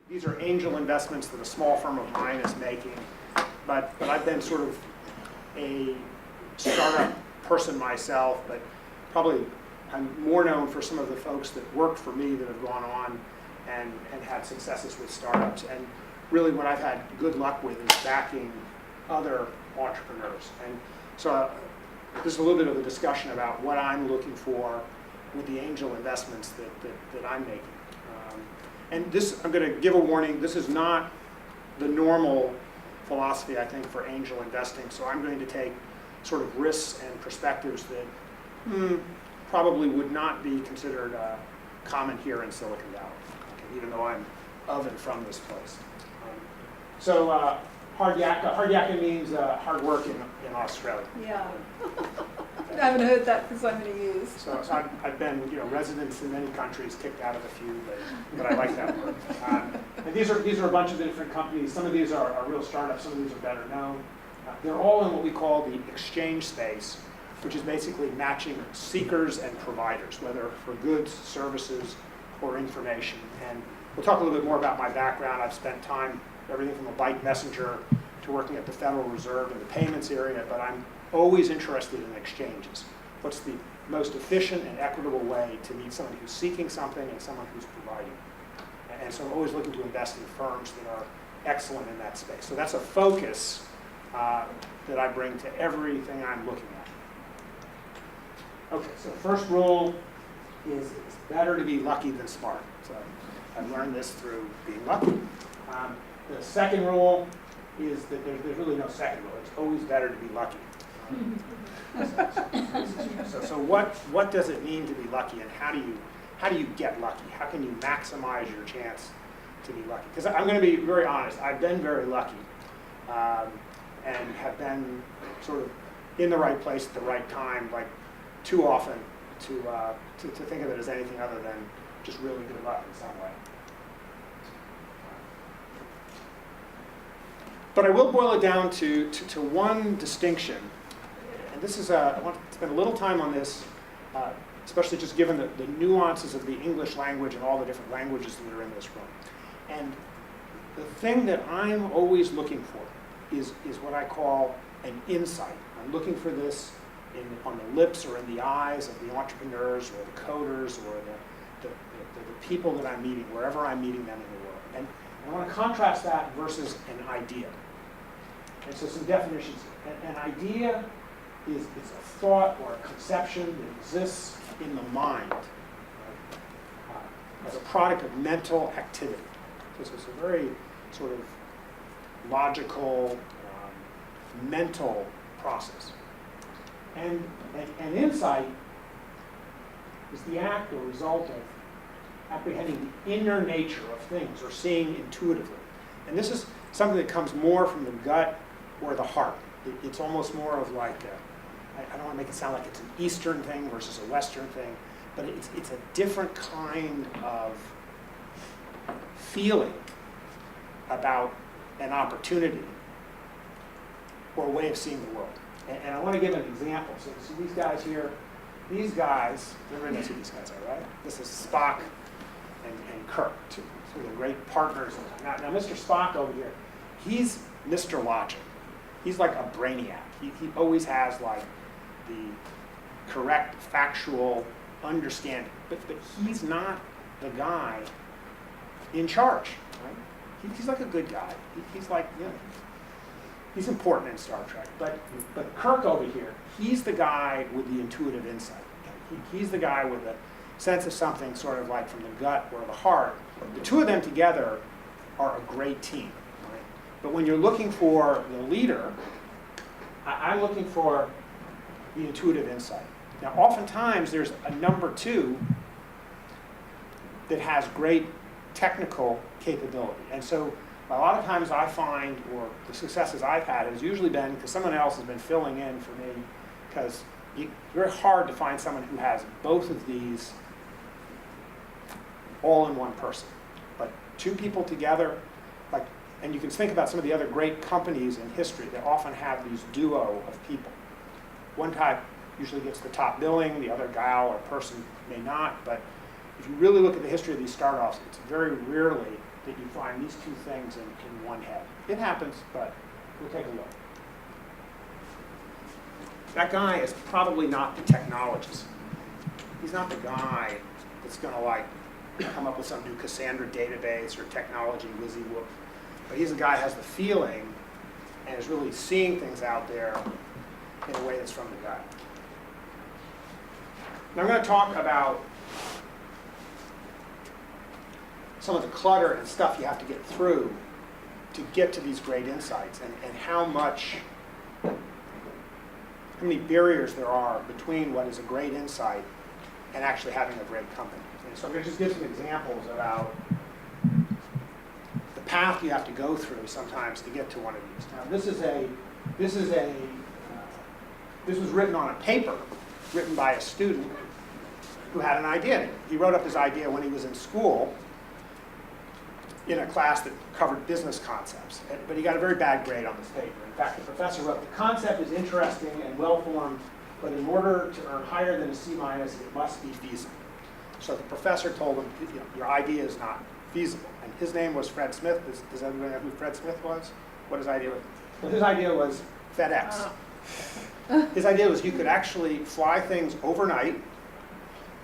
These are angel investments that a small firm of mine is making, but I've been sort of a startup person myself, but probably I'm more known for some of the folks that worked for me that have gone on and had successes with startups. And really what I've had good luck with is backing other entrepreneurs. And so this is a little bit of a discussion about what I'm looking for with the angel investments that I'm making. And this, I'm going to give a warning, this is not the normal philosophy, I think, for angel investing. So I'm going to take sort of risks and perspectives that probably would not be considered common here in Silicon Valley, okay, even though I'm of and from this place. Hard yakka means hard work in Australia. Yeah. I haven't heard that for so many years. So I've been, residents in many countries, kicked out of a few, but I like that word. And these are a bunch of different companies. Some of these are real startups. Some of these are better known. They're all in what we call the exchange space, which is basically matching seekers and providers, whether for goods, services, or information. And we'll talk a little bit more about my background. I've spent time, everything from a byte messenger to working at the Federal Reserve in the payments area, but I'm always interested in exchanges. What's the most efficient and equitable way to meet someone who's seeking something and someone who's providing? And so I'm always looking to invest in firms that are excellent in that space. So that's a focus that I bring to everything I'm looking at. Okay, so the first rule is it's better to be lucky than smart. So I've learned this through being lucky. The second rule is that there's really no second rule. It's always better to be lucky. So what does it mean to be lucky, and how do you get lucky? How can you maximize your chance to be lucky? Because I'm going to be very honest. I've been very lucky, and have been sort of in the right place at the right time, like too often to think of it as anything other than just really good luck in some way. But I will boil it down to one distinction. And this is, I want to spend a little time on this, especially just given the nuances of the English language and all the different languages that are in this room. And the thing that I'm always looking for is what I call an insight. I'm looking for this on the lips or in the eyes of the entrepreneurs or the coders or the people that I'm meeting, wherever I'm meeting them in the world. And I want to contrast that versus an idea. And so some definitions. An idea is a thought or a conception that exists in the mind as a product of mental activity. So it's a very sort of logical, mental process. And an insight is the act or result of apprehending the inner nature of things or seeing intuitively. And this is something that comes more from the gut or the heart. It's almost more of like, I don't want to make it sound like it's an Eastern thing versus a Western thing, but it's a different kind of feeling about an opportunity or a way of seeing the world. And I want to give an example. So these guys here, everybody knows who these guys are, right? This is Spock and Kirk, two of the great partners. Now Mr. Spock over here, he's Mr. Logic. He's like a brainiac. He always has like the correct factual understanding. But he's not the guy in charge, right? He's like a good guy. He's like, he's important in Star Trek. But Kirk over here, he's the guy with the intuitive insight. He's the guy with a sense of something sort of like from the gut or the heart. The two of them together are a great team. Right? But when you're looking for the leader, I'm looking for the intuitive insight. Now, oftentimes there's a number two that has great technical capability. And so a lot of times I find, or the successes I've had has usually been because someone else has been filling in for me, because it's very hard to find someone who has both of these all in one person. But two people together, and you can think about some of the other great companies in history that often have these duo of people. One type usually gets the top billing, the other gal or person may not, but if you really look at the history of these startups, it's very rarely that you find these two things in one head. It happens, but we'll take a look. That guy is probably not the technologist. He's not the guy that's going to like come up with some new Cassandra database or technology whizzy-whoop. But he's a guy who has the feeling and is really seeing things out there in a way that's from the gut. Now I'm going to talk about some of the clutter and stuff you have to get through to get to these great insights, and how many barriers there are between what is a great insight and actually having a great company. And so I'm going to just give some examples about the path you have to go through sometimes to get to one of these. Now this was written on a paper written by a student who had an idea. He wrote up his idea when he was in school in a class that covered business concepts, but he got a very bad grade on this paper. In fact, the professor wrote, "The concept is interesting and well-formed, but in order to earn higher than a C-, it must be feasible." So the professor told him, "Your idea is not feasible." And his name was Fred Smith. Does everybody know who Fred Smith was? What his idea was? Well, his idea was FedEx. His idea was you could actually fly things overnight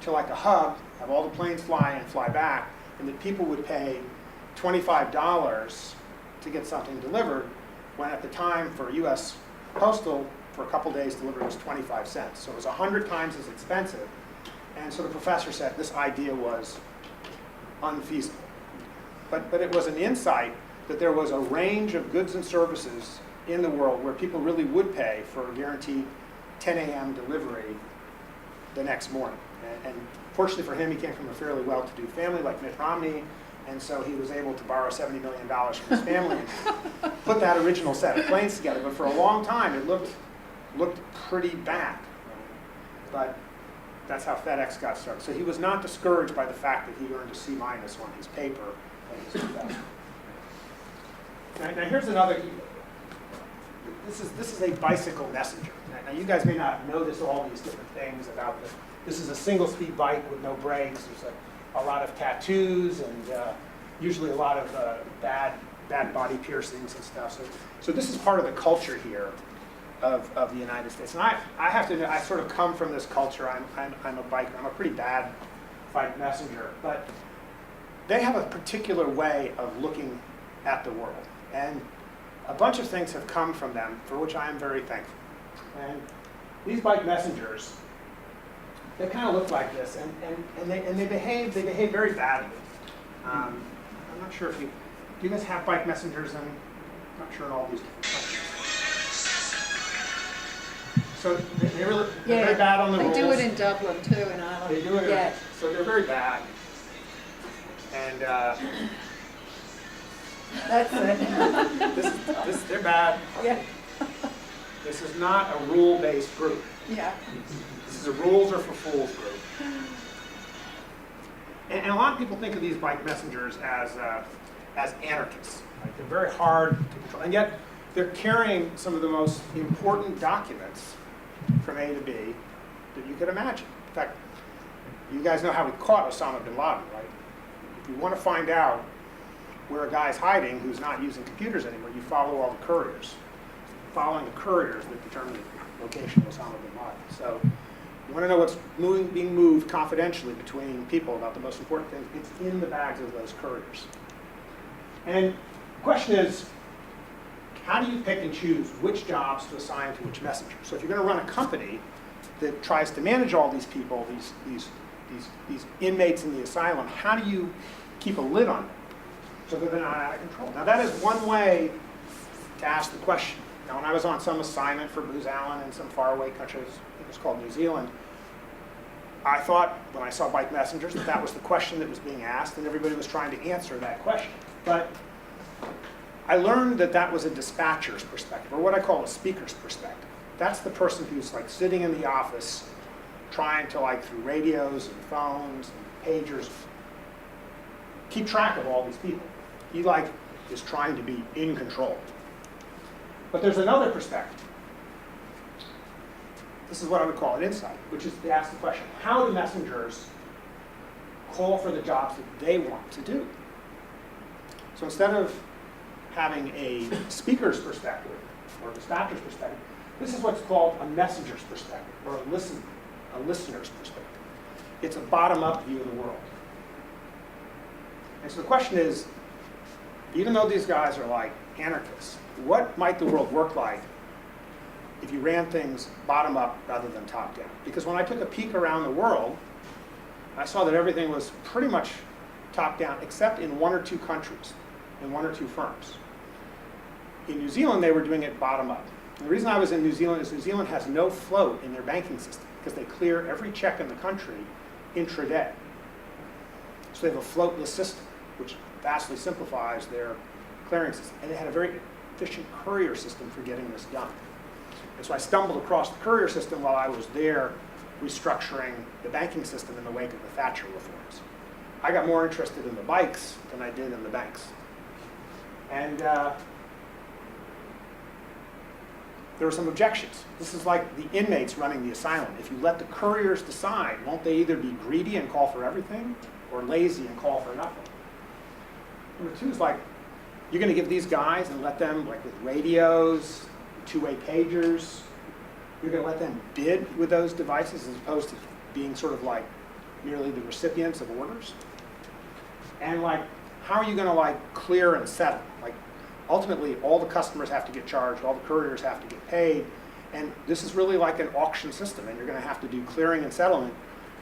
to like a hub, have all the planes fly and fly back, and that people would pay $25 to get something delivered, when at the time for U.S. Postal, for a couple days delivery was 25 cents. So it was 100 times as expensive. And so the professor said this idea was unfeasible. But it was an insight that there was a range of goods and services in the world where people really would pay for a guaranteed 10 a.m. delivery the next morning. And fortunately for him, he came from a fairly well-to-do family like Mitt Romney, and so he was able to borrow $70 million from his family and put that original set of planes together. But for a long time, it looked pretty bad. But that's how FedEx got started. So he was not discouraged by the fact that he earned a C- on his paper when he was 2000. Now here's another. This is a bicycle messenger. Now you guys may not notice all these different things about this. This is a single-speed bike with no brakes. There's a lot of tattoos and usually a lot of bad body piercings and stuff. So this is part of the culture here of the United States. And I have to admit, I sort of come from this culture. I'm a biker. I'm a pretty bad bike messenger. But they have a particular way of looking at the world. And a bunch of things have come from them for which I am very thankful. And these bike messengers, they kind of look like this, and they behave very badly. I'm not sure if do you guys have bike messengers I'm not sure in all these different countries. So they're very bad on the rules. They do it in Dublin too, in Ireland. They do it, so they're very bad. And that's it. they're bad. Yeah. This is not a rule-based group. Yeah. This is a rules are for fools group. And a lot of people think of these bike messengers as anarchists. Right? They're very hard to control, and yet they're carrying some of the most important documents from A to B that you could imagine. In fact, you guys know how we caught Osama bin Laden, right? If you want to find out where a guy's hiding who's not using computers anymore, you follow all the couriers. Following the couriers that determine the location of Osama bin Laden. So you want to know what's being moved confidentially between people about the most important things, it's in the bags of those couriers. And the question is, how do you pick and choose which jobs to assign to which messenger? So if you're going to run a company that tries to manage all these people, these inmates in the asylum, how do you keep a lid on them so that they're not out of control? Now that is one way to ask the question. Now when I was on some assignment for Booz Allen in some faraway country, it was called New Zealand, I thought when I saw bike messengers that was the question that was being asked and everybody was trying to answer that question. But I learned that was a dispatcher's perspective, or what I call a speaker's perspective. That's the person who's like sitting in the office trying to, like, through radios and phones and pagers, keep track of all these people. He is trying to be in control. But there's another perspective. This is what I would call an insight, which is to ask the question, how do messengers call for the jobs that they want to do? So instead of having a speaker's perspective or a dispatcher's perspective, this is what's called a messenger's perspective or a listener's perspective. It's a bottom-up view of the world. And so the question is, even though these guys are like anarchists, what might the world work like if you ran things bottom up rather than top down? Because when I took a peek around the world, I saw that everything was pretty much top down, except in 1 or 2 countries, in 1 or 2 firms. In New Zealand, they were doing it bottom up. And the reason I was in New Zealand is New Zealand has no float in their banking system because they clear every check in the country intraday. So they have a floatless system, which vastly simplifies their clearing system. And they had a very efficient courier system for getting this done. And so I stumbled across the courier system while I was there restructuring the banking system in the wake of the Thatcher reforms. I got more interested in the bikes than I did in the banks. And there were some objections. This is like the inmates running the asylum. If you let the couriers decide, won't they either be greedy and call for everything or lazy and call for nothing? Number 2 is like, you're going to give these guys and let them, like with radios, two-way pagers, you're going to let them bid with those devices as opposed to being sort of like merely the recipients of orders? And like, how are you going to like clear and settle? Like, ultimately, all the customers have to get charged, all the couriers have to get paid, and this is really like an auction system, and you're going to have to do clearing and settlement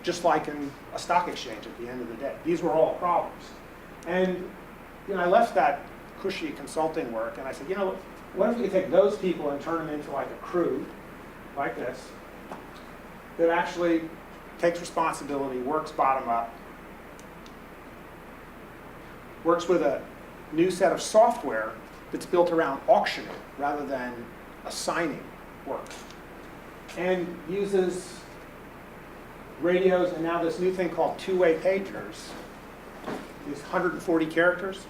just like in a stock exchange at the end of the day. These were all problems. And I left that cushy consulting work, and I said, what if we could take those people and turn them into like a crew, like this, that actually takes responsibility, works bottom up, works with a new set of software that's built around auctioning rather than assigning work, and uses radios and now this new thing called two-way pagers, these 140 characters,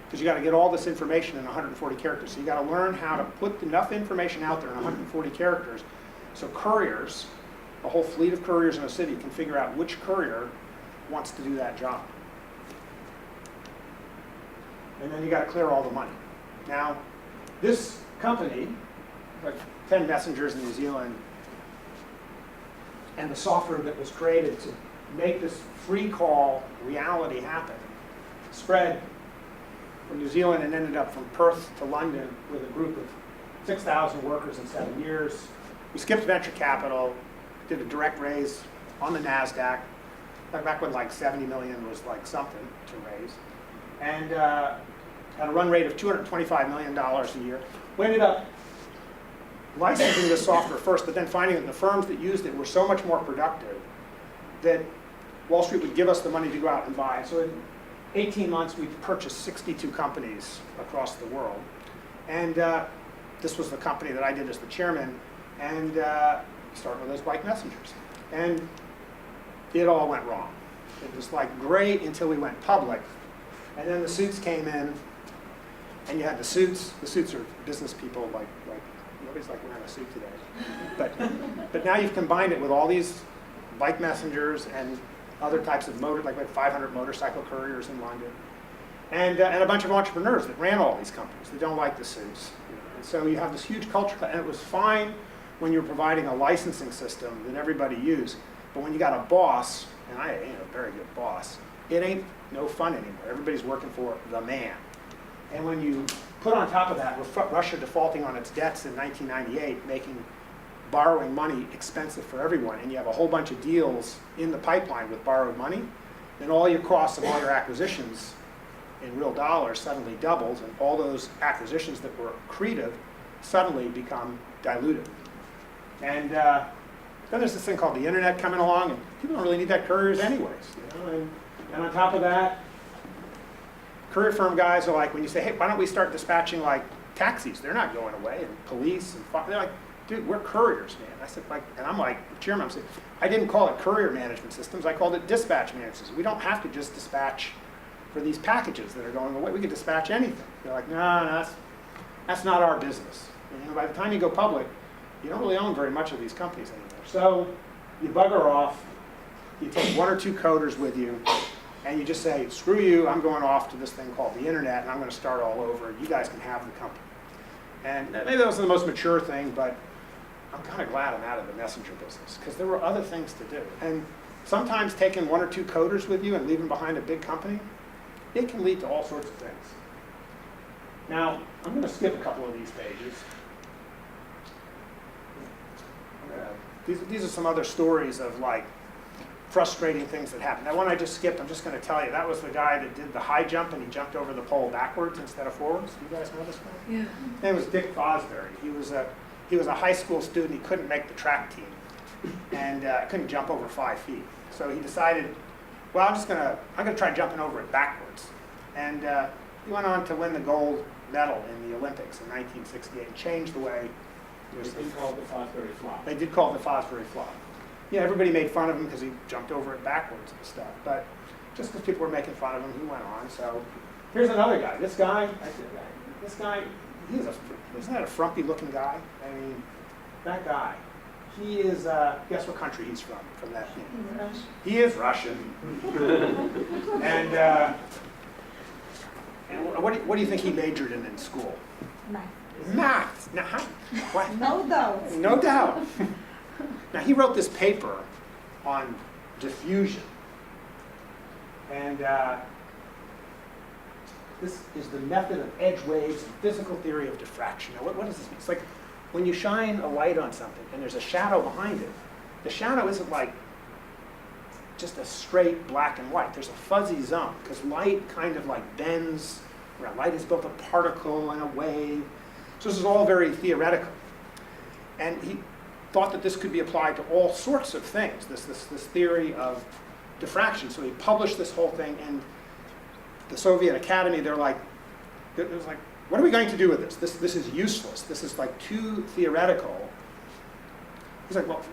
because you got to get all this information in 140 characters. So you got to learn how to put enough information out there in 140 characters so couriers, a whole fleet of couriers in a city, can figure out which courier wants to do that job. And then you got to clear all the money. Now, this company, like 10 messengers in New Zealand, and the software that was created to make this free call reality happen, spread from New Zealand and ended up from Perth to London with a group of 6,000 workers in 7 years. We skipped venture capital, did a direct raise on the NASDAQ, back when like 70 million was like something to raise, and had a run rate of $225 million a year. We ended up licensing this software first, but then finding that the firms that used it were so much more productive that Wall Street would give us the money to go out and buy. So in 18 months, we purchased 62 companies across the world. And this was the company that I did as the chairman, and started with those bike messengers. And it all went wrong. It was like great until we went public. And then the suits came in, and you had the suits. The suits are business people, like nobody's like wearing a suit today. But now you've combined it with all these bike messengers and other types of like 500 motorcycle couriers in London, and a bunch of entrepreneurs that ran all these companies. They don't like the suits. And so you have this huge culture, and it was fine when you're providing a licensing system that everybody used. But when you got a boss, and I ain't a very good boss, it ain't no fun anymore. Everybody's working for the man. And when you put on top of that Russia defaulting on its debts in 1998, making borrowing money expensive for everyone, and you have a whole bunch of deals in the pipeline with borrowed money, then all your costs of all your acquisitions in real dollars suddenly doubles, and all those acquisitions that were accretive suddenly become dilutive. And then there's this thing called the internet coming along, and people don't really need that couriers anyways. And on top of that, courier firm guys are like, when you say, hey, why don't we start dispatching like taxis? They're not going away, and police, and they're like, dude, we're couriers, man. I said, like, and I'm like, chairman, I'm saying, I didn't call it courier management systems, I called it dispatch management systems. We don't have to just dispatch for these packages that are going away. We can dispatch anything. They're like, no, that's not our business. And, by the time you go public, you don't really own very much of these companies anymore. So you bugger off, you take 1 or 2 coders with you, and you just say, screw you, I'm going off to this thing called the internet, and I'm going to start all over. You guys can have the company. And maybe that wasn't the most mature thing, but I'm kind of glad I'm out of the messenger business, because there were other things to do. And sometimes taking 1 or 2 coders with you and leaving behind a big company, it can lead to all sorts of things. Now, I'm going to skip a couple of these pages. These are some other stories of like frustrating things that happened. That one I just skipped, I'm just going to tell you, that was the guy that did the high jump and he jumped over the pole backwards instead of forwards. Do you guys know this guy? Yeah. His name was Dick Fosbury. He was a high school student. He couldn't make the track team and couldn't jump over 5 feet. So he decided, well, I'm gonna try jumping over it backwards. And he went on to win the gold medal in the Olympics in 1968 and changed the way. They did call it the Fosbury flop. They did call it the Fosbury flop. Yeah, everybody made fun of him because he jumped over it backwards and stuff. But just because people were making fun of him, he went on. So here's another guy. This guy, isn't that a frumpy looking guy? I mean, that guy. He is, guess what country he's from that name? He is Russian. and what do you think he majored in school? Math. Now, what? No doubt. No doubt. Now, he wrote this paper on diffusion. And this is the method of edge waves and physical theory of diffraction. Now, what does this mean? It's like when you shine a light on something and there's a shadow behind it, the shadow isn't like just a straight black and white. There's a fuzzy zone because light kind of like bends around. Light is both a particle and a wave. So this is all very theoretical. And he thought that this could be applied to all sorts of things, this theory of diffraction. So he published this whole thing, and the Soviet Academy, it was like, what are we going to do with this? This is useless. This is like too theoretical. He's like, well,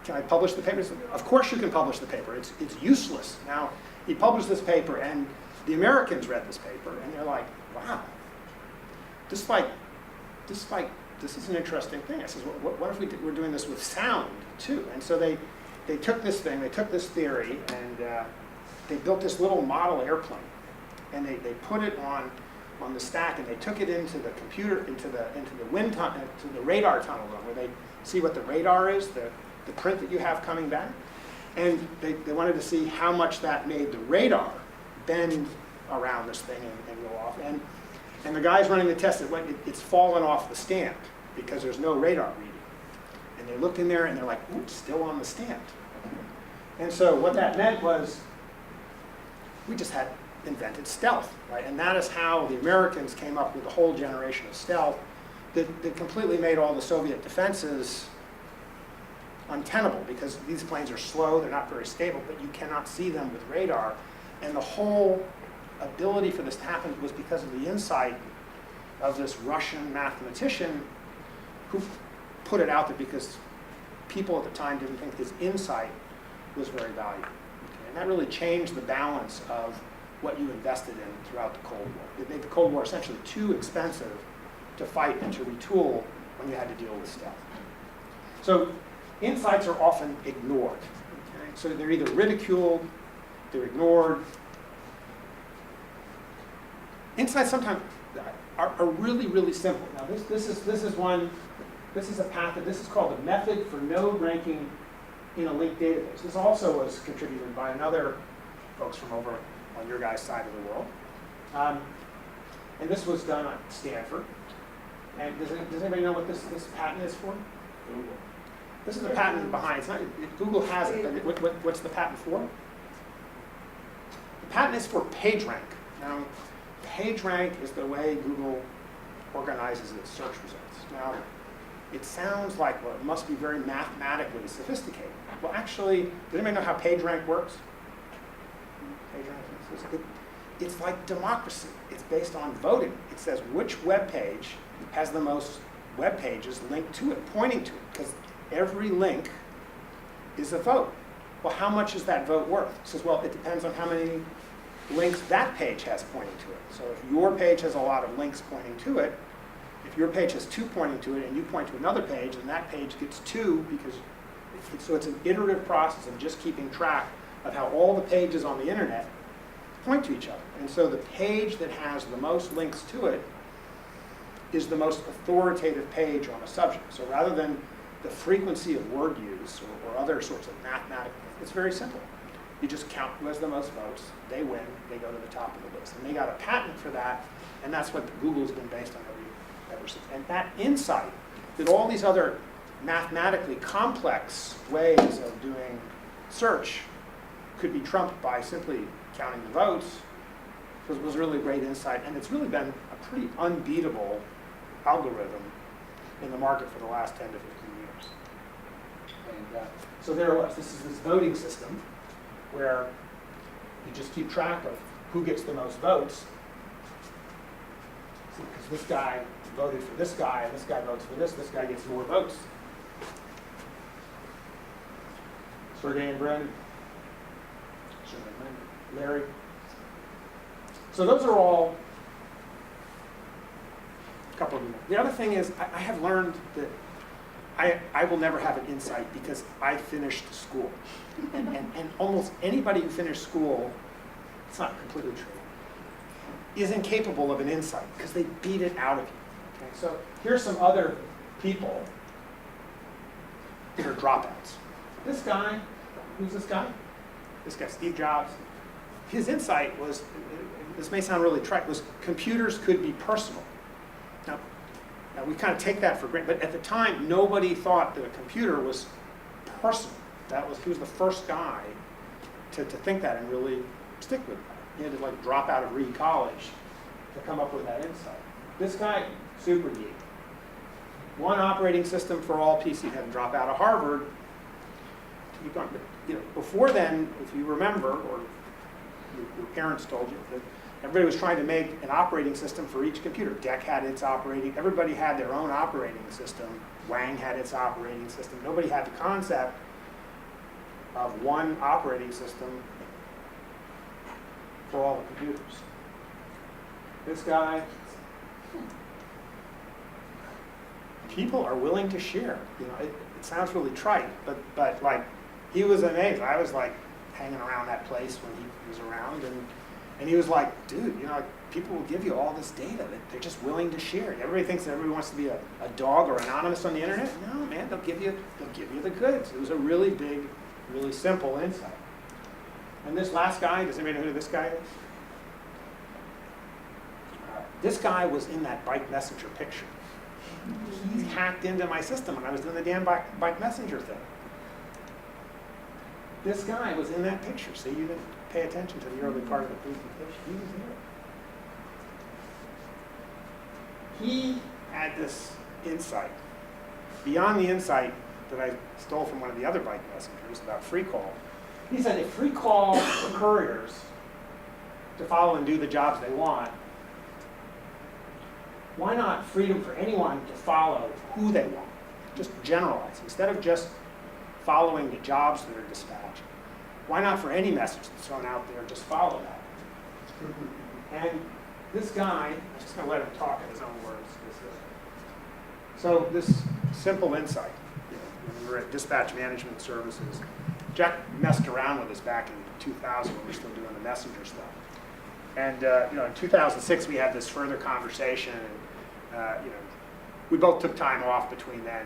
can I publish the paper? He said, of course you can publish the paper. It's useless. Now, he published this paper, and the Americans read this paper, and they're like, wow, this is an interesting thing. I says, what if we're doing this with sound too? And so they took this thing, they took this theory, and they built this little model airplane, and they put it on the stack, and they took it into the computer, into the wind tunnel, to the radar tunnel room, where they see what the radar is, the print that you have coming back, and they wanted to see how much that made the radar bend around this thing and go off. And the guys running the test, it's fallen off the stand because there's no radar reading. And they looked in there and they're like, ooh, it's still on the stand. And so what that meant was we just had invented stealth, right? And that is how the Americans came up with a whole generation of stealth that completely made all the Soviet defenses untenable because these planes are slow, they're not very stable, but you cannot see them with radar. And the whole ability for this to happen was because of the insight of this Russian mathematician who put it out there because people at the time didn't think his insight was very valuable. Okay? And that really changed the balance of what you invested in throughout the Cold War. It made the Cold War essentially too expensive to fight and to retool when you had to deal with stealth. So insights are often ignored. Okay? So they're either ridiculed, they're ignored. Insights sometimes are really, really simple. Now this is a path this is called the method for node ranking in a linked database. This also was contributed by another folks from over on your guys' side of the world. And this was done at Stanford. And does anybody know what this patent is for? Google. This is the patent behind. It's not, Google has it, but what's the patent for? The patent is for PageRank. Now, PageRank is the way Google organizes its search results. Now, it sounds like, well, it must be very mathematically sophisticated. Well, actually, does anybody know how PageRank works? PageRank, it's like democracy. It's based on voting. It says which web page has the most web pages linked to it, pointing to it, because every link is a vote. Well, how much is that vote worth? It says, well, it depends on how many links that page has pointing to it. So if your page has a lot of links pointing to it, if your page has 2 pointing to it and you point to another page, then that page gets 2 because, so it's an iterative process of just keeping track of how all the pages on the internet point to each other. And so the page that has the most links to it is the most authoritative page on a subject. So rather than the frequency of word use or other sorts of mathematical, it's very simple. You just count who has the most votes, they win, they go to the top of the list. And they got a patent for that, and that's what Google's been based on ever since. And that insight that all these other mathematically complex ways of doing search could be trumped by simply counting the votes was really a great insight. And it's really been a pretty unbeatable algorithm in the market for the last 10 to 15 years. And so there it was. This is this voting system where you just keep track of who gets the most votes. Because this guy voted for this guy, and this guy votes for this guy gets more votes. Sergey and Brendan. Larry. So those are all a couple of them. The other thing is I have learned that I will never have an insight because I finished school. And almost anybody who finished school, it's not completely true, is incapable of an insight because they beat it out of you. Okay? So here's some other people that are dropouts. This guy, who's this guy? This guy, Steve Jobs. His insight was, this may sound really trite, was computers could be personal. Now we kind of take that for granted, but at the time, nobody thought that a computer was personal. He was the first guy to think that and really stick with that. He had to like drop out of Reed College to come up with that insight. This guy, super geek. One operating system for all PCs, had to drop out of Harvard. Before then, if you remember, or your parents told you, that everybody was trying to make an operating system for each computer. DEC had its operating, everybody had their own operating system. Wang had its operating system. Nobody had the concept of one operating system for all the computers. This guy, people are willing to share. It sounds really trite, but like, he was amazed. I was like hanging around that place when he was around, and he was like, dude, people will give you all this data that they're just willing to share. Everybody thinks that everybody wants to be a dog or anonymous on the internet. No, man, they'll give you the goods. It was a really big, really simple insight. And this last guy, does anybody know who this guy is? This guy was in that Bike Messenger picture. He hacked into my system when I was doing the damn Bike Messenger thing. This guy was in that picture. See, you didn't pay attention to the early part of the presentation. He was there. He had this insight. Beyond the insight that I stole from one of the other Bike Messengers about free call. He said if free call for couriers to follow and do the jobs they want, why not freedom for anyone to follow who they want? Just generalize. Instead of just following the jobs that are dispatched, why not for any message that's thrown out there, just follow that? And this guy, I'm just going to let him talk in his own words. So this simple insight, when we were at Dispatch Management Services, Jack messed around with us back in 2000 when we were still doing the messenger stuff. And in 2006 we had this further conversation. And, we both took time off between then.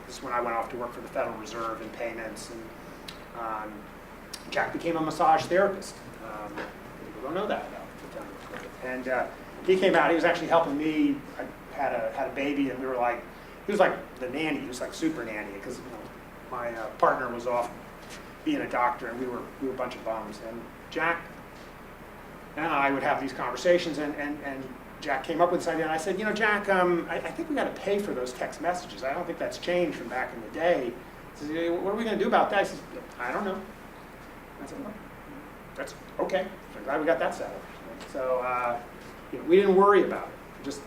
This is when I went off to work for the Federal Reserve in payments, and Jack became a massage therapist. People don't know that about the time. And he came out. He was actually helping me. I had a baby, and we were like, he was like the nanny. He was like super nanny because my partner was off being a doctor, and we were a bunch of bums. And Jack and I would have these conversations, and Jack came up with this idea, and I said, Jack, I think we got to pay for those text messages. I don't think that's changed from back in the day. He says, what are we going to do about that? I said, I don't know. I said, well, that's okay. I'm glad we got that settled. So we didn't worry about it. We just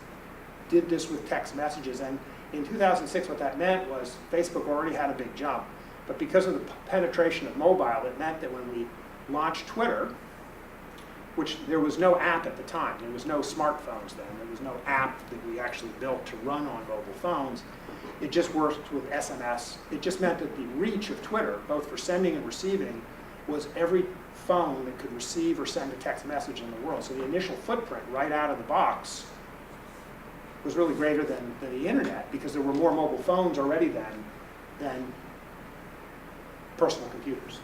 did this with text messages. And in 2006, what that meant was Facebook already had a big jump. But because of the penetration of mobile, it meant that when we launched Twitter, which there was no app at the time. There was no smartphones then. There was no app that we actually built to run on mobile phones. It just worked with SMS. It just meant that the reach of Twitter, both for sending and receiving, was every phone that could receive or send a text message in the world. So the initial footprint right out of the box was really greater than the internet, because there were more mobile phones already than personal computers.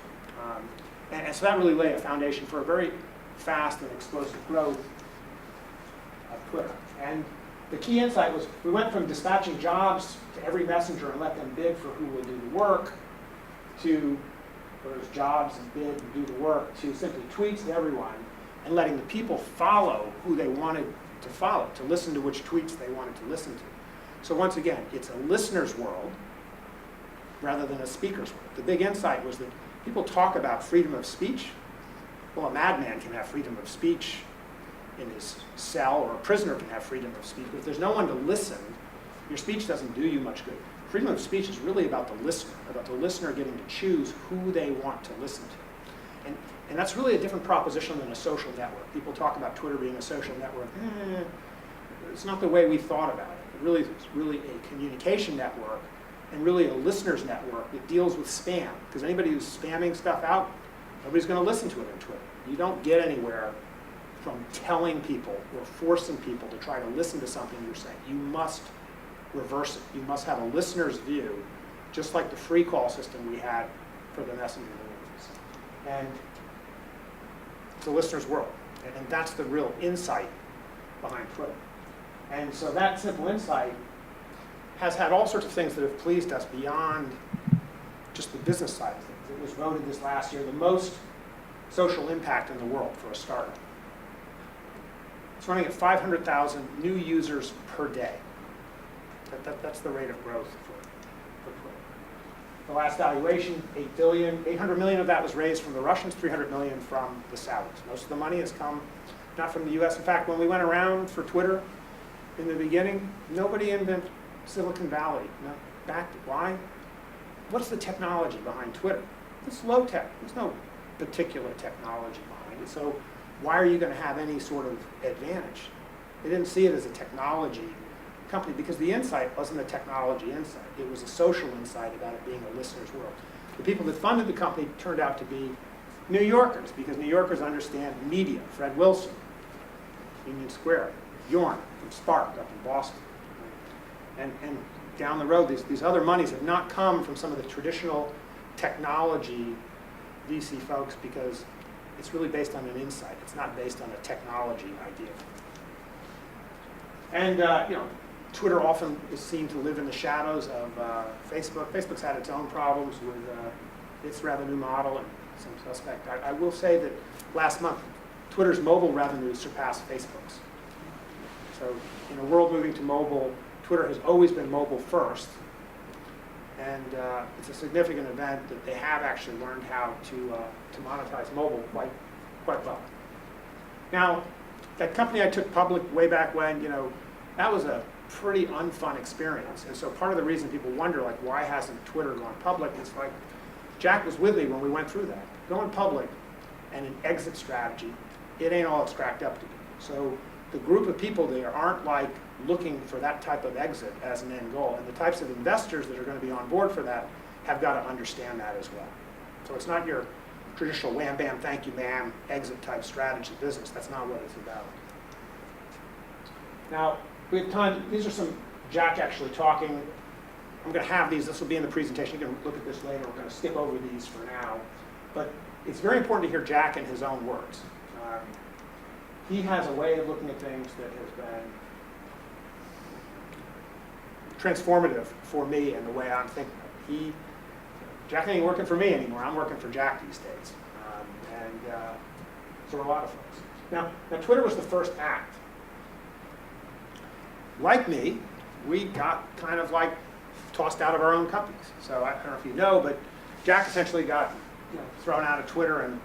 And so that really laid a foundation for a very fast and explosive growth of Twitter. And the key insight was we went from dispatching jobs to every messenger and let them bid for who will do the work, to where there's jobs and bid and do the work, to simply tweets to everyone and letting the people follow who they wanted to follow, to listen to which tweets they wanted to listen to. So once again, it's a listener's world rather than a speaker's world. The big insight was that people talk about freedom of speech. Well, a madman can have freedom of speech in his cell, or a prisoner can have freedom of speech. But if there's no one to listen, your speech doesn't do you much good. Freedom of speech is really about the listener getting to choose who they want to listen to. And that's really a different proposition than a social network. People talk about Twitter being a social network. It's not the way we thought about it. It's really a communication network, and really a listener's network that deals with spam. Because anybody who's spamming stuff out, nobody's going to listen to it on Twitter. You don't get anywhere from telling people or forcing people to try to listen to something you're saying. You must reverse it. You must have a listener's view, just like the free call system we had for the messenger movies. And it's a listener's world. And that's the real insight behind Twitter. And so that simple insight has had all sorts of things that have pleased us beyond just the business side of things. It was voted this last year the most social impact in the world for a startup. It's running at 500,000 new users per day. That's the rate of growth for Twitter. The last valuation, $8 billion. 800 million of that was raised from the Russians, 300 million from the Saudis. Most of the money has come not from the US. In fact, when we went around for Twitter in the beginning, nobody in Silicon Valley backed it. Why? What's the technology behind Twitter? It's low tech. There's no particular technology behind it. So why are you going to have any sort of advantage? They didn't see it as a technology company, because the insight wasn't a technology insight. It was a social insight about it being a listener's world. The people that funded the company turned out to be New Yorkers, because New Yorkers understand media. Fred Wilson, Union Square, Bjorn from Spark up in Boston. And down the road, these other monies have not come from some of the traditional technology VC folks, because it's really based on an insight. It's not based on a technology idea. And Twitter often is seen to live in the shadows of Facebook. Facebook's had its own problems with its revenue model and some suspect. I will say that last month, Twitter's mobile revenue surpassed Facebook's. So in a world moving to mobile, Twitter has always been mobile first. And it's a significant event that they have actually learned how to monetize mobile quite well. Now, that company I took public way back when, that was a pretty unfun experience. And so part of the reason people wonder, like, why hasn't Twitter gone public? It's like, Jack was with me when we went through that. Going public and an exit strategy, it ain't all it's cracked up to be. So the group of people there aren't like looking for that type of exit as an end goal. And the types of investors that are going to be on board for that have got to understand that as well. So it's not your traditional wham, bam, thank you, ma'am, exit type strategy business. That's not what it's about. Now, we have time. These are some Jack actually talking. I'm going to have these. This will be in the presentation. You can look at this later. We're going to skip over these for now. But it's very important to hear Jack in his own words. He has a way of looking at things that has been transformative for me and the way I'm thinking. Jack ain't working for me anymore. I'm working for Jack these days. So are a lot of folks. Now, Twitter was the first act. Like me, we got kind of like tossed out of our own companies. So I don't know if you know, but Jack essentially got thrown out of Twitter, and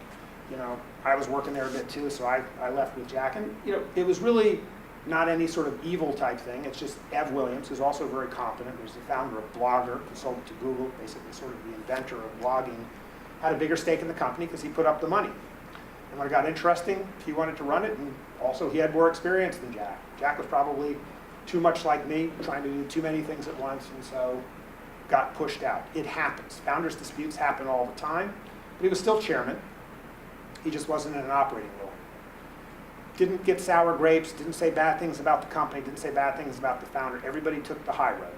I was working there a bit too, so I left with Jack. And it was really not any sort of evil type thing. It's just Ev Williams, who's also very competent, who's the founder of Blogger, consultant to Google, basically sort of the inventor of blogging, had a bigger stake in the company because he put up the money. And when it got interesting, he wanted to run it, and also he had more experience than Jack. Jack was probably too much like me, trying to do too many things at once, and so got pushed out. It happens. Founders' disputes happen all the time. but he was still chairman. He just wasn't in an operating role. Didn't get sour grapes, didn't say bad things about the company, didn't say bad things about the founder. Everybody took the high road.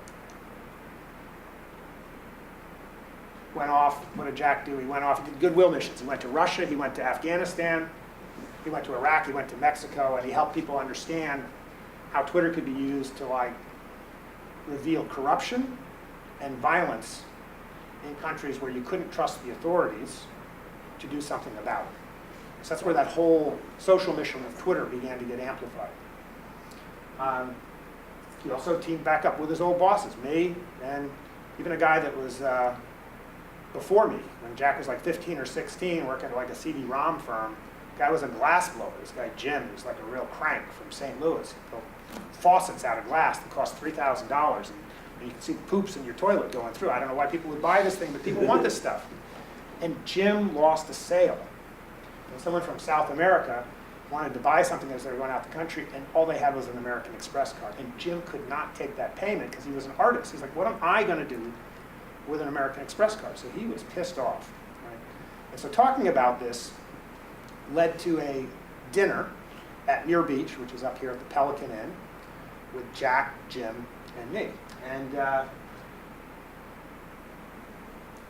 Went off, what did Jack do? He went off, he did goodwill missions. He went to Russia, he went to Afghanistan, he went to Iraq, he went to Mexico, and he helped people understand how Twitter could be used to like reveal corruption and violence in countries where you couldn't trust the authorities to do something about it. So that's where that whole social mission of Twitter began to get amplified. He also teamed back up with his old bosses, me, and even a guy that was before me, when Jack was like 15 or 16, working at like a CD-ROM firm. The guy was a glass blower. This guy Jim, who's like a real crank from St. Louis. He built faucets out of glass that cost $3,000, and you can see the poops in your toilet going through. I don't know why people would buy this thing, but people want this stuff. And Jim lost a sale. And someone from South America wanted to buy something as they were going out the country, and all they had was an American Express card. And Jim could not take that payment because he was an artist. He's like, what am I going to do with an American Express card? So he was pissed off. Right? And so talking about this led to a dinner at Muir Beach, which is up here at the Pelican Inn, with Jack, Jim, and me. And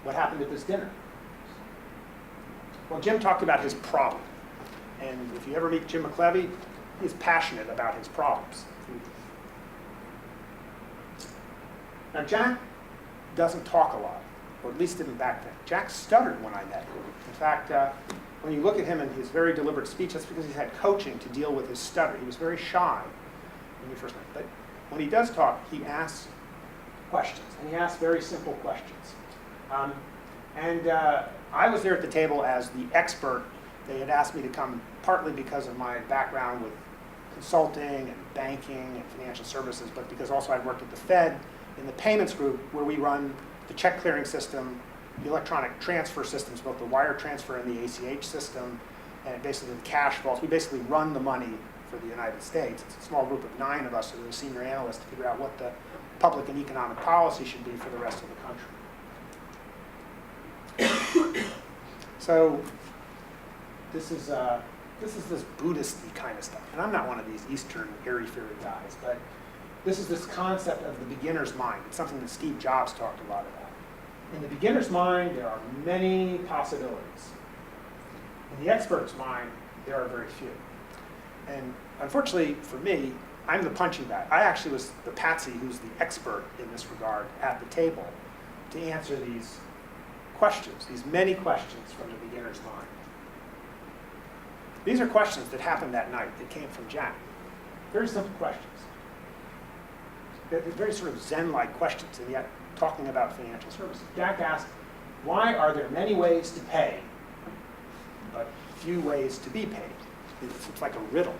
what happened at this dinner? Well, Jim talked about his problem. And if you ever meet Jim McClevey, he's passionate about his problems. Now, Jack doesn't talk a lot, or at least didn't back then. Jack stuttered when I met him. In fact, when you look at him in his very deliberate speech, that's because he's had coaching to deal with his stutter. He was very shy when we first met. But when he does talk, he asks questions, and he asks very simple questions. I was there at the table as the expert. They had asked me to come partly because of my background with consulting and banking and financial services, but because also I'd worked at the Fed in the payments group where we run the check clearing system, the electronic transfer systems, both the wire transfer and the ACH system, and basically the cash vaults. We basically run the money for the United States. It's a small group of 9 of us who are senior analysts to figure out what the public and economic policy should be for the rest of the country. So this is this Buddhist-y kind of stuff. And I'm not one of these Eastern airy-fairy guys, but this is this concept of the beginner's mind. It's something that Steve Jobs talked a lot about. In the beginner's mind, there are many possibilities. In the expert's mind, there are very few. And unfortunately for me, I'm the punching bag. I actually was the patsy who's the expert in this regard at the table to answer these questions, these many questions from the beginner's mind. These are questions that happened that night that came from Jack. Very simple questions. They're very sort of Zen-like questions, and yet talking about financial services. Jack asked, why are there many ways to pay, but few ways to be paid? It's like a riddle.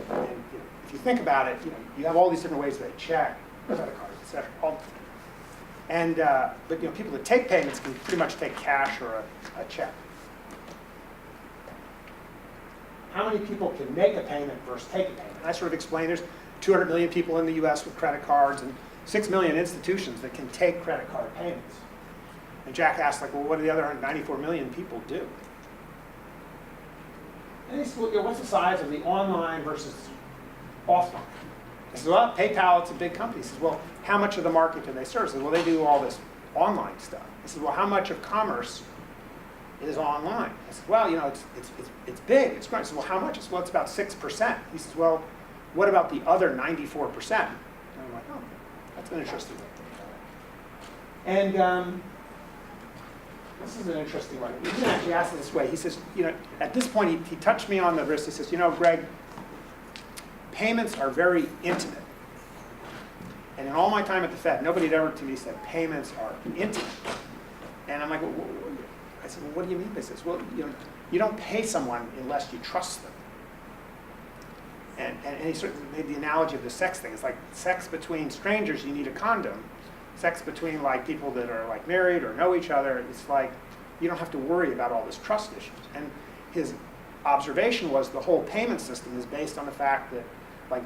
And if you think about it, you have all these different ways to pay: check, credit card, etc. And but people that take payments can pretty much take cash or a check. How many people can make a payment versus take a payment? And I sort of explained there's 200 million people in the US with credit cards and 6 million institutions that can take credit card payments. And Jack asked, well, what do the other 194 million people do? And he said, well, what's the size of the online versus offline? I said, well, PayPal, it's a big company. He says, well, how much of the market do they serve? I said, well, they do all this online stuff. He said, well, how much of commerce is online? I said, well, it's big, it's great. I said, well, how much? I said, well, it's about 6%. He says, well, what about the other 94%? And I'm like, oh, that's an interesting one. And this is an interesting one. He didn't actually ask it this way. He says, at this point, he touched me on the wrist. He says, Greg, payments are very intimate. And in all my time at the Fed, nobody had ever to me said payments are intimate. And I'm like, I said, well, what do you mean by this? Well, you don't pay someone unless you trust them. And he sort of made the analogy of the sex thing. It's like sex between strangers, you need a condom. Sex between people that are married or know each other, it's like you don't have to worry about all this trust issues. And his observation was the whole payment system is based on the fact that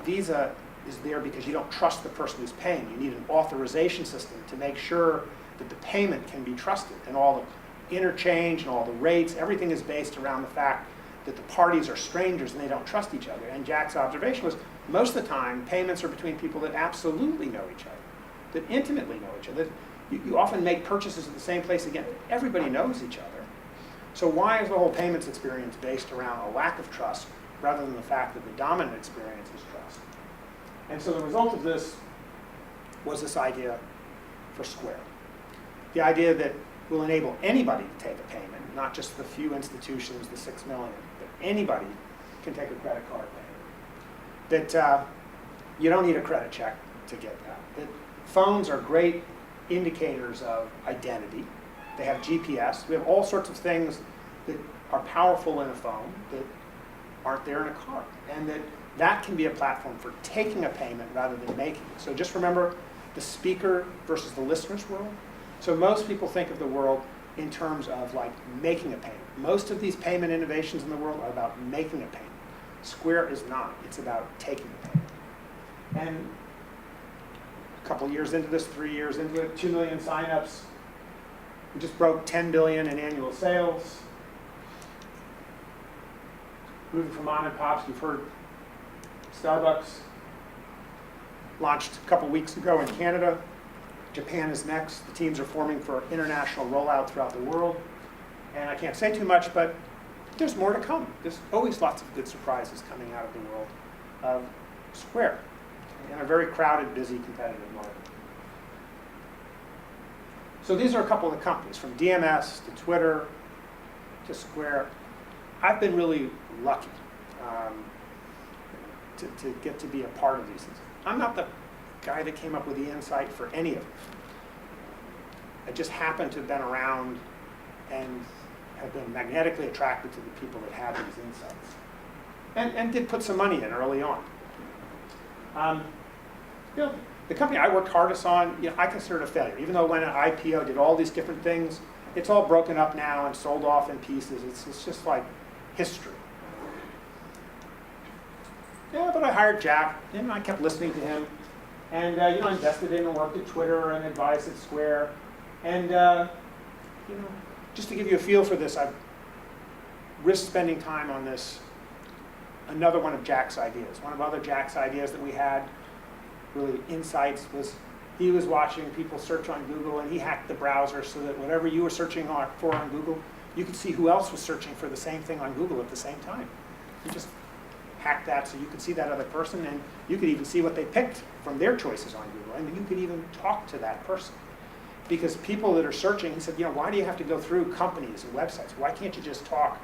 Visa is there because you don't trust the person who's paying. You need an authorization system to make sure that the payment can be trusted. And all interchange and all the rates, everything is based around the fact that the parties are strangers and they don't trust each other. And Jack's observation was most of the time payments are between people that absolutely know each other, that intimately know each other. You often make purchases at the same place again. Everybody knows each other. So why is the whole payments experience based around a lack of trust rather than the fact that the dominant experience is trust? And so the result of this was this idea for Square. The idea that will enable anybody to take a payment, not just the few institutions, the 6 million, but anybody can take a credit card payment. That you don't need a credit check to get that. That phones are great indicators of identity. They have GPS. We have all sorts of things that are powerful in a phone that aren't there in a car. And that can be a platform for taking a payment rather than making it. So just remember the speaker versus the listener's world. So most people think of the world in terms of like making a payment. Most of these payment innovations in the world are about making a payment. Square is not. It's about taking a payment. And a couple years into this, 3 years into it, 2 million signups. We just broke 10 billion in annual sales. Moving from mom and pops, you've heard Starbucks launched a couple weeks ago in Canada. Japan is next. The teams are forming for international rollout throughout the world. And I can't say too much, but there's more to come. There's always lots of good surprises coming out of the world of Square in a very crowded, busy, competitive market. So these are a couple of the companies, from DMS to Twitter to Square. I've been really lucky to get to be a part of these things. I'm not the guy that came up with the insight for any of them. I just happen to have been around and have been magnetically attracted to the people that have these insights. And did put some money in early on. The company I worked hardest on, I consider it a failure. Even though when an IPO did all these different things, it's all broken up now and sold off in pieces. It's just like history. Yeah, but I hired Jack, and I kept listening to him. And I invested in and worked at Twitter and advised at Square. And just to give you a feel for this, I've risked spending time on this. Another one of Jack's ideas. One of other Jack's ideas that we had, really insights, was he was watching people search on Google, and he hacked the browser so that whatever you were searching for on Google, you could see who else was searching for the same thing on Google at the same time. He just hacked that so you could see that other person, and you could even see what they picked from their choices on Google, and you could even talk to that person. Because people that are searching, he said, why do you have to go through companies and websites? Why can't you just talk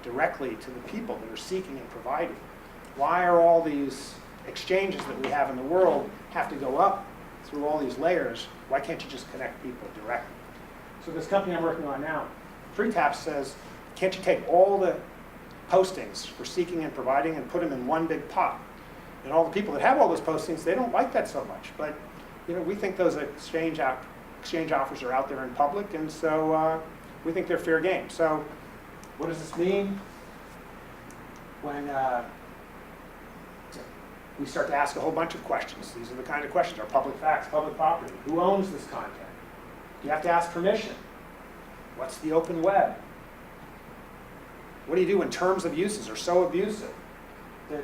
directly to the people that are seeking and providing? Why are all these exchanges that we have in the world have to go up through all these layers? Why can't you just connect people directly? So this company I'm working on now, 3Taps, says, can't you take all the postings for seeking and providing and put them in one big pot? And all the people that have all those postings, they don't like that so much. But we think those exchange offers are out there in public, and so we think they're fair game. So what does this mean? When we start to ask a whole bunch of questions. These are the kind of questions. Are public facts public property? Who owns this content? You have to ask permission. What's the open web? What do you do when terms of uses are so abusive that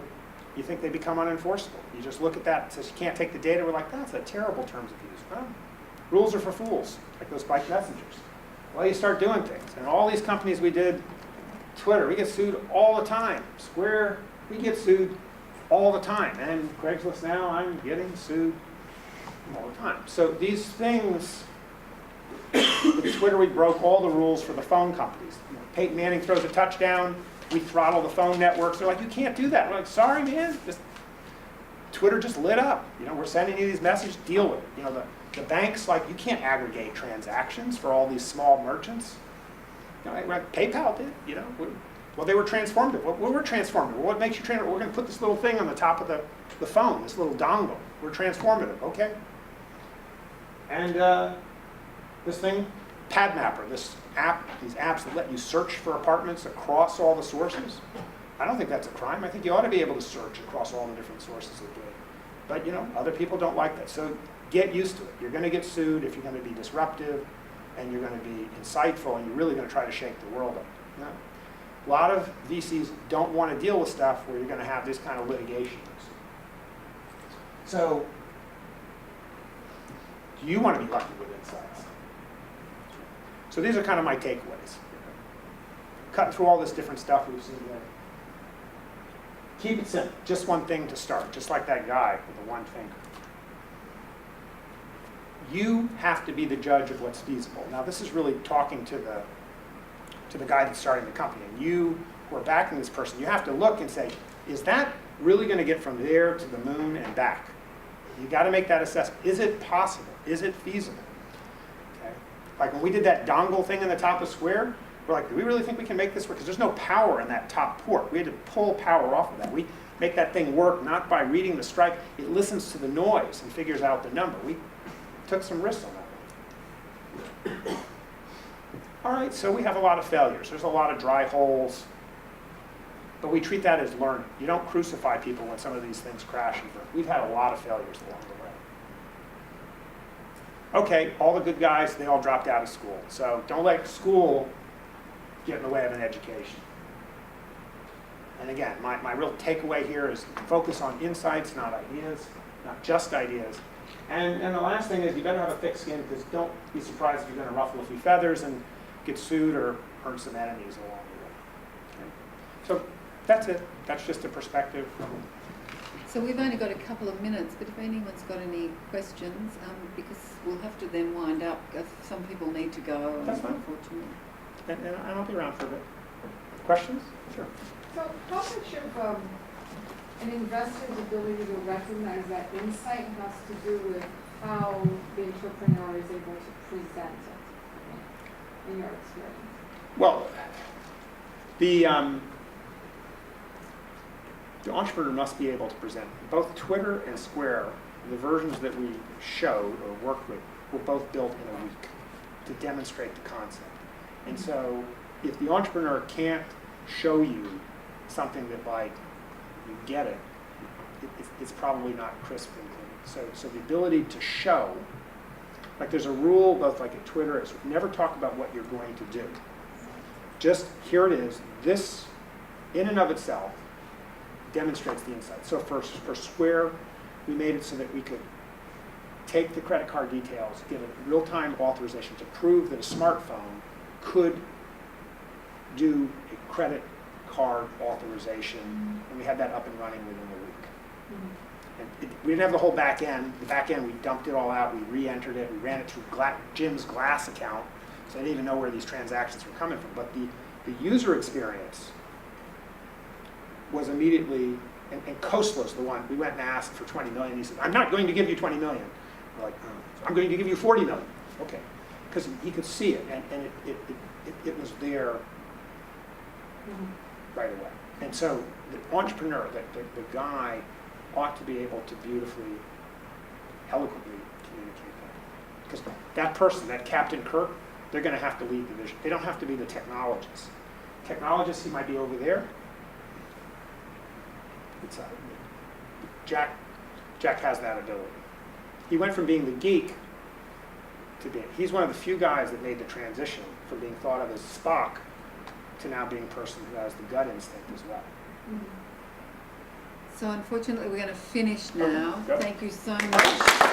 you think they become unenforceable? You just look at that and says you can't take the data. We're like, that's a terrible terms of use. Well, rules are for fools, like those bike messengers. Well, you start doing things. And all these companies we did, Twitter, we get sued all the time. Square, we get sued all the time. And Craigslist now, I'm getting sued all the time. So these things, with Twitter, we broke all the rules for the phone companies. Peyton Manning throws a touchdown, we throttle the phone networks. They're like, you can't do that. We're like, sorry, man. Twitter just lit up. We're sending you these messages, deal with it. The banks, like, you can't aggregate transactions for all these small merchants. Like PayPal did, Well, they were transformative. Well, we're transformative. Well, what makes you transformative? We're going to put this little thing on the top of the phone, this little dongle. We're transformative, okay? And this thing, PadMapper, this app, these apps that let you search for apartments across all the sources. I don't think that's a crime. I think you ought to be able to search across all the different sources of data. But other people don't like that. So get used to it. You're going to get sued if you're going to be disruptive. and you're going to be insightful, and you're really going to try to shake the world up. No. A lot of VCs don't want to deal with stuff where you're going to have this kind of litigation. So, do you want to be lucky with insights? So these are kind of my takeaways. Cutting through all this different stuff we've seen there. Keep it simple. Just one thing to start, just like that guy with the one finger. You have to be the judge of what's feasible. Now, this is really talking to the guy that's starting the company. And you who are backing this person, you have to look and say, is that really going to get from there to the moon and back? You got to make that assessment. Is it possible? Is it feasible? Okay. Like when we did that dongle thing in the top of Square, we're like, do we really think we can make this work? Because there's no power in that top port. We had to pull power off of that. We make that thing work not by reading the stripe. It listens to the noise and figures out the number. We took some risks on that one. All right, so we have a lot of failures. There's a lot of dry holes. But we treat that as learning. You don't crucify people when some of these things crash and burn. We've had a lot of failures along the way. Okay, all the good guys, they all dropped out of school. So don't let school get in the way of an education. And again, my real takeaway here is focus on insights, not ideas, not just ideas. And the last thing is you better have a thick skin, because don't be surprised if you're going to ruffle a few feathers and get sued or hurt some enemies along the way. Okay? So that's it. That's just a perspective from. So we've only got a couple of minutes, but if anyone's got any questions, because we'll have to then wind up, because some people need to go, That's fine. unfortunately. And I'll be around for a bit. Questions? Sure. So how much of an investor's ability to recognize that insight has to do with how the entrepreneur is able to present it, in your experience? Well, the entrepreneur must be able to present. Both Twitter and Square, the versions that we showed or worked with, were both built in a week to demonstrate the concept. And so if the entrepreneur can't show you something that, like, you get it, it's probably not crisp and clean. So the ability to show, like there's a rule both like at Twitter, it's never talk about what you're going to do. Just here it is. This, in and of itself, demonstrates the insight. So for Square, we made it so that we could take the credit card details, give it real-time authorization to prove that a smartphone could do a credit card authorization, and we had that up and running within a week. And we didn't have the whole back end. The back end, we dumped it all out, we re-entered it, we ran it through Jim's Glass account, so I didn't even know where these transactions were coming from. But the user experience was immediately, and Khosla, the one, we went and asked for 20 million. He said, I'm not going to give you 20 million. We're like, I'm going to give you 40 million. Okay. Because he could see it, and it was there right away. And so the entrepreneur, the guy, ought to be able to beautifully, eloquently communicate that. Because that person, that Captain Kirk, they're going to have to lead the vision. They don't have to be the technologists. Technologists, he might be over there. Jack has that ability. He went from being the geek to being, he's one of the few guys that made the transition from being thought of as Spock to now being a person who has the gut instinct as well. So unfortunately, we're going to finish now. Go. Thank you so much.